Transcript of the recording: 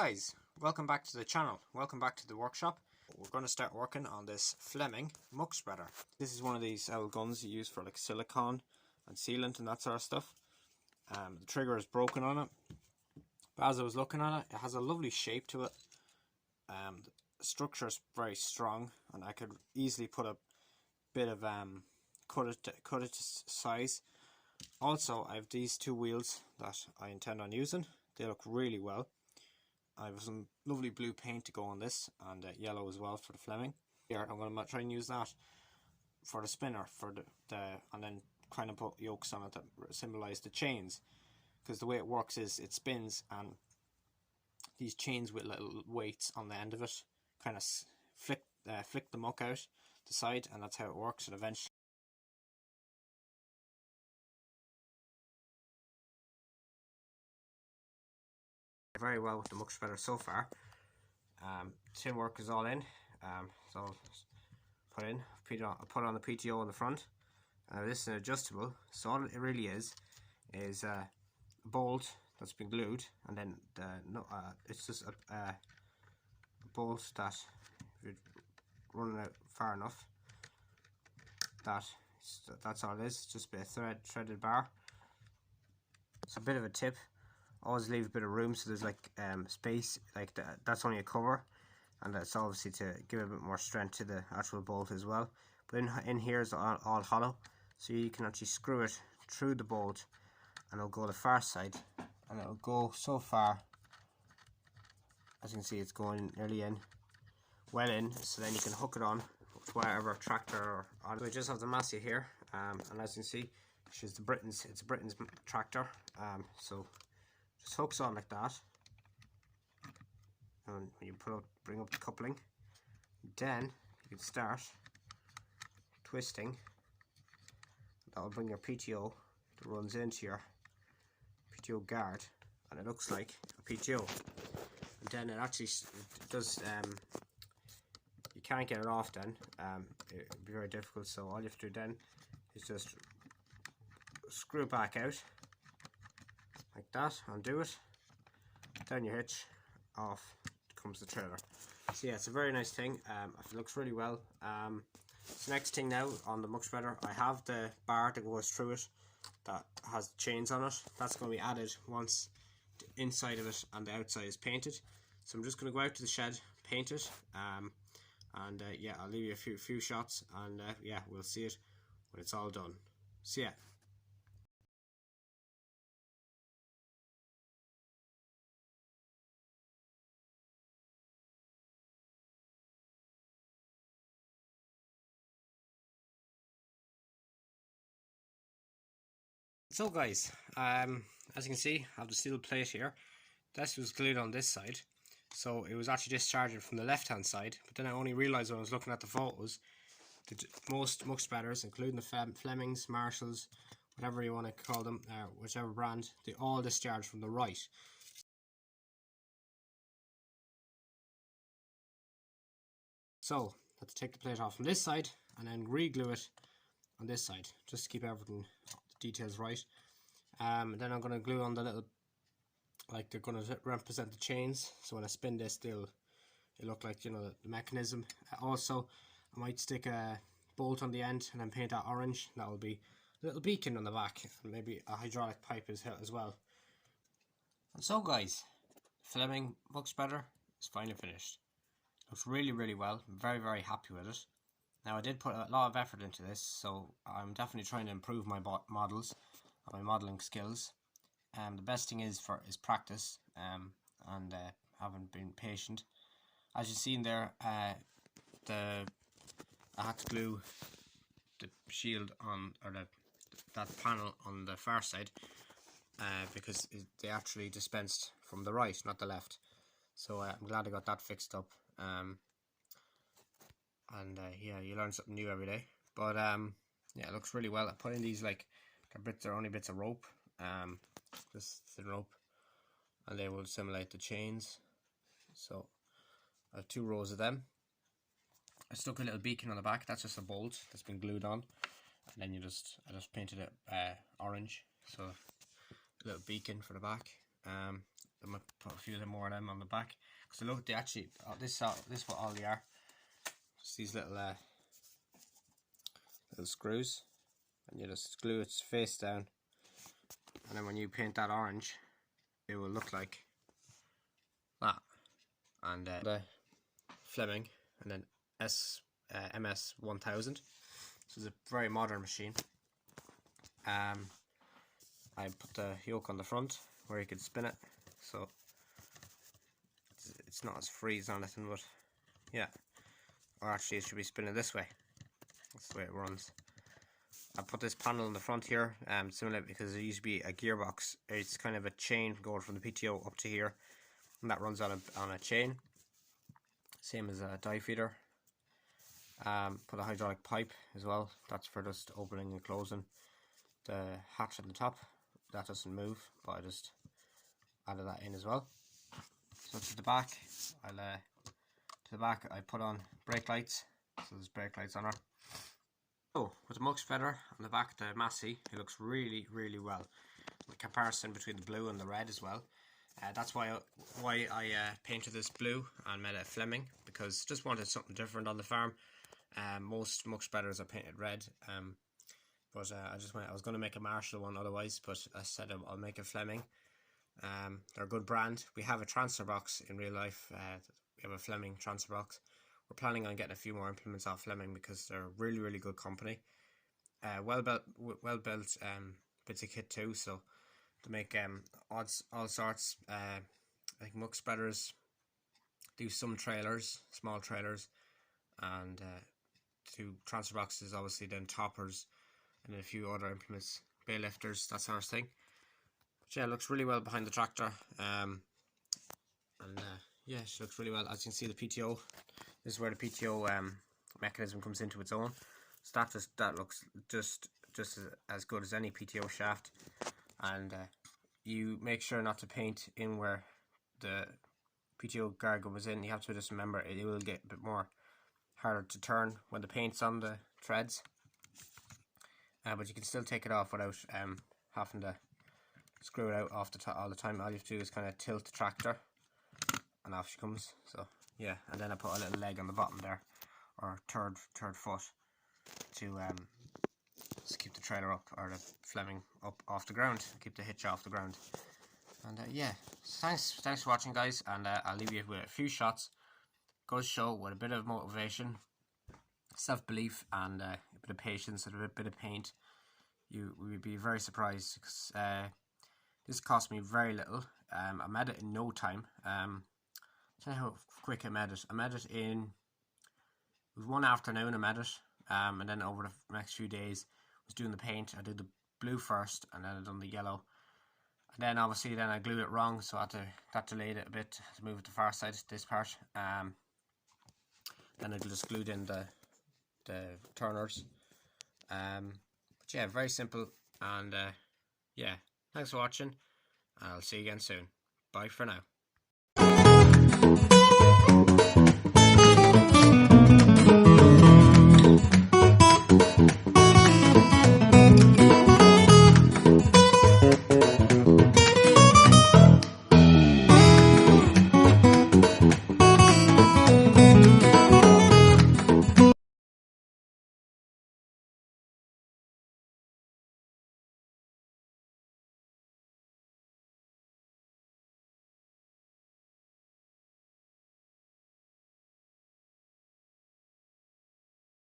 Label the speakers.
Speaker 1: guys, welcome back to the channel, welcome back to the workshop. We're going to start working on this Fleming Muckspreader. This is one of these old guns you use for like silicone and sealant and that sort of stuff. The trigger is broken on it, but as I was looking at it, it has a lovely shape to it. The structure is very strong, and I could easily put a bit of cut it to size. Also, I have these two wheels that I intend on using. They look really well. I have some lovely blue paint to go on this, and yellow as well for the Fleming. Here, I'm going to try and use that for the spinner, and then kind of put yokes on it that symbolise the chains. Because the way it works is it spins, and these chains with little weights on the end of it kind of flick the muck out the side, and that's how it works. And eventually, very well with the Muckspreader so far. Tin work is all in, so put on the PTO on the front. This is adjustable, so all it really is a bolt that's been glued, and then it's just a bolt that, if you're running out far enough, that's all it is. Just a bit of threaded bar. It's a bit of a tip. Always leave a bit of room so there's like space, like that's only a cover, and that's obviously to give a bit more strength to the actual bolt as well. But in here is all hollow, so you can actually screw it through the bolt, and it'll go the far side, and it'll go so far. As you can see, it's going nearly well in, so then you can hook it on to whatever tractor or on. So we just have the Massey here, and as you can see, it's a Britain's tractor, so just hooks on like that, and when you bring up the coupling, then you can start twisting. That will bring your PTO that runs into your PTO guard, and it looks like a PTO. And then it actually does. You can't get it off then. It'd be very difficult. So all you have to do then is just screw it back out like that, undo it, down your hitch, off comes the trailer. So yeah, it's a very nice thing. It looks really well. So next thing now on the Muckspreader, I have the bar that goes through it that has chains on it. That's going to be added once the inside of it and the outside is painted. So I'm just going to go out to the shed, paint it, and yeah, I'll leave you a few shots, and yeah, we'll see it when it's all done. See ya. So guys, as you can see, I have the steel plate here. This was glued on this side, so it was actually discharging from the left hand side, but then I only realised when I was looking at the photos that most Muckspreaders, including the Flemings, Marshalls, whatever you want to call them, whichever brand, they all discharge from the right. So I have to take the plate off from this side and then re-glue it on this side, just to keep everything, the details right. Then I'm going to glue on the little, like they're going to represent the chains, so when I spin this, it'll look like, you know, the mechanism. Also, I might stick a bolt on the end and then paint that orange. That will be a little beacon on the back, and maybe a hydraulic pipe as well. And so guys, Fleming Muckspreader is finally finished. Looks really, really well. I'm very, very happy with it. Now, I did put a lot of effort into this, so I'm definitely trying to improve my models and my modelling skills. The best thing is practice, and having been patient. As you've seen there, I had to glue the shield on, or that panel on the far side, because they actually dispensed from the right, not the left. So I'm glad I got that fixed up. Yeah, you learn something new every day. But yeah, it looks really well. I put in these, like, they're only bits of rope, this thin rope, and they will simulate the chains. So I have 2 rows of them. I stuck a little beacon on the back. That's just a bolt that's been glued on, and then I just painted it orange, so a little beacon for the back. I might put a few of them more of them on the back, because look, they actually this is what all they are. Just these little screws, and you just glue its face down, and then when you paint that orange, it will look like that. And the Fleming, and then MS 1000. So it's a very modern machine. I put the yoke on the front where you could spin it, so it's not as freeze or anything, but yeah. Or actually, it should be spinning this way. That's the way it runs. I put this panel in the front here, similar, because there used to be a gearbox. It's kind of a chain going from the PTO up to here, and that runs on a chain, same as a die feeder. Put a hydraulic pipe as well. That's for just opening and closing the hatch at the top. That doesn't move, but I just added that in as well. So to the back, I put on brake lights. So there's brake lights on her. Oh, with the Muckspreader on the back of the Massey, it looks really, really well. The comparison between the blue and the red as well. That's why I painted this blue and made it Fleming, because just wanted something different on the farm. Most Muckspreaders are painted red, but I was going to make a Marshall one otherwise, but I said I'll make a Fleming. They're a good brand. We have a transfer box in real life. We have a Fleming transfer box. We're planning on getting a few more implements off Fleming because they're a really, really good company. Well built bits of kit too. So to make all sorts, like Muckspreaders, do some trailers, small trailers, and two transfer boxes, obviously, then toppers, and then a few other implements, bay lifters, that sort of thing. But yeah, it looks really well behind the tractor. Yeah, she looks really well. As you can see, the PTO, this is where the PTO mechanism comes into its own. So that looks just as good as any PTO shaft. And you make sure not to paint in where the PTO guard goes in. You have to just remember it will get a bit more harder to turn when the paint's on the threads. But you can still take it off without having to screw it out off the top all the time. All you have to do is kind of tilt the tractor, and off she comes. So yeah, and then I put a little leg on the bottom there, or third foot, to just keep the trailer up, or the Fleming up off the ground, keep the hitch off the ground. And yeah, thanks for watching, guys, and I'll leave you with a few shots. Goes show with a bit of motivation, self-belief, and a bit of patience and a bit of paint. You would be very surprised, because this cost me very little. I made it in no time. Tell you how quick I made it. I made it in, it was one afternoon I made it, and then over the next few days I was doing the paint. I did the blue first, and then I done the yellow, and then obviously I glued it wrong, so that delayed it a bit to move it to the far side, this part. Then I just glued in the turners. But yeah, very simple, and yeah, thanks for watching, and I'll see you again soon. Bye for now.